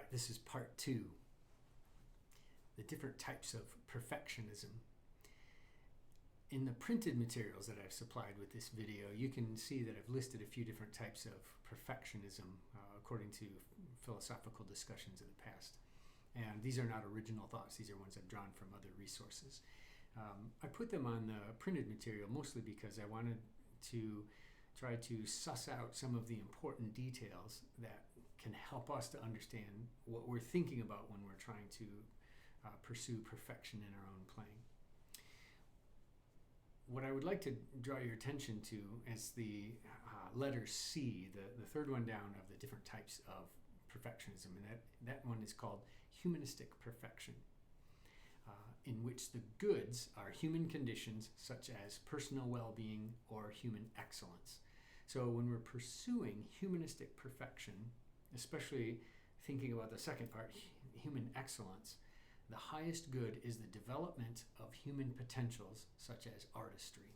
right, this is part 2. The different types of perfectionism. In the printed materials that I've supplied with this video, you can see that I've listed a few different types of perfectionism according to philosophical discussions of the past. And these are not original thoughts. These are ones I've drawn from other resources. I put them on the printed material mostly because I wanted to try to suss out some of the important details that can help us to understand what we're thinking about when we're trying to pursue perfection in our own playing. What I would like to draw your attention to is the letter C, the third one down of the different types of perfectionism, and that one is called Humanistic Perfection, in which the goods are human conditions such as personal well-being or human excellence. So when we're pursuing humanistic perfection, especially thinking about the second part, human excellence, the highest good is the development of human potentials such as artistry.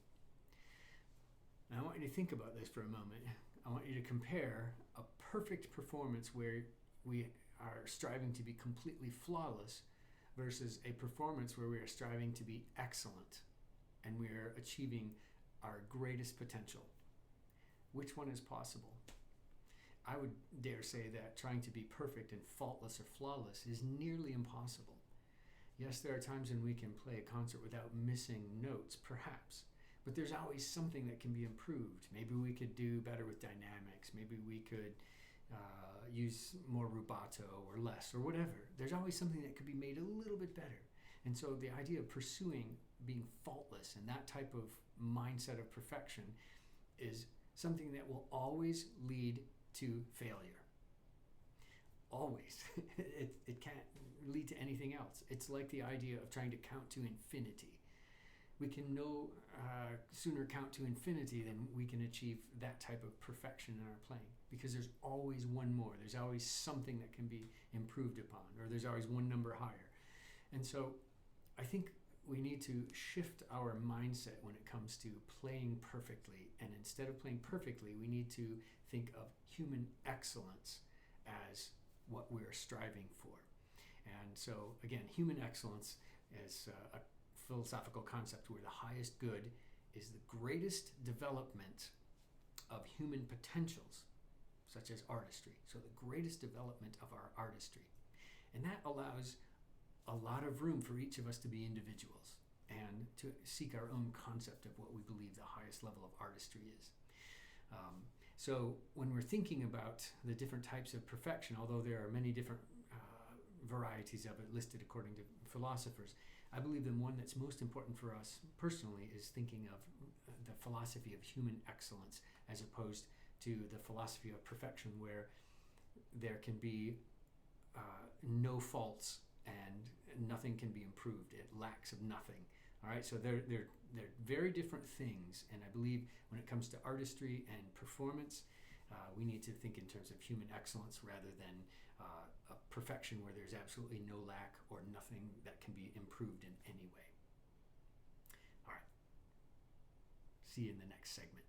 Now I want you to think about this for a moment. I want you to compare a perfect performance where we are striving to be completely flawless versus a performance where we are striving to be excellent and we are achieving our greatest potential. Which one is possible? I would dare say that trying to be perfect and faultless or flawless is nearly impossible. Yes, there are times when we can play a concert without missing notes, perhaps, but there's always something that can be improved. Maybe we could do better with dynamics. Maybe we could use more rubato or less or whatever. There's always something that could be made a little bit better. And so the idea of pursuing being faultless and that type of mindset of perfection is something that will always lead to failure. Always. It can't lead to anything else. It's like the idea of trying to count to infinity. We can no sooner count to infinity than we can achieve that type of perfection in our playing, because there's always one more. There's always something that can be improved upon, or there's always one number higher. And so I think we need to shift our mindset when it comes to playing perfectly. And instead of playing perfectly, we need to think of human excellence as what we're striving for. And so again, human excellence is a philosophical concept where the highest good is the greatest development of human potentials, such as artistry. So the greatest development of our artistry. And that allows a lot of room for each of us to be individuals and to seek our own concept of what we believe the highest level of artistry is. So when we're thinking about the different types of perfection, although there are many different varieties of it listed according to philosophers, I believe the one that's most important for us personally is thinking of the philosophy of human excellence as opposed to the philosophy of perfection, where there can be no faults and nothing can be improved. It lacks of nothing. All right, so they're very different things, and I believe when it comes to artistry and performance, we need to think in terms of human excellence rather than a perfection where there's absolutely no lack or nothing that can be improved in any way. All right, see you in the next segment.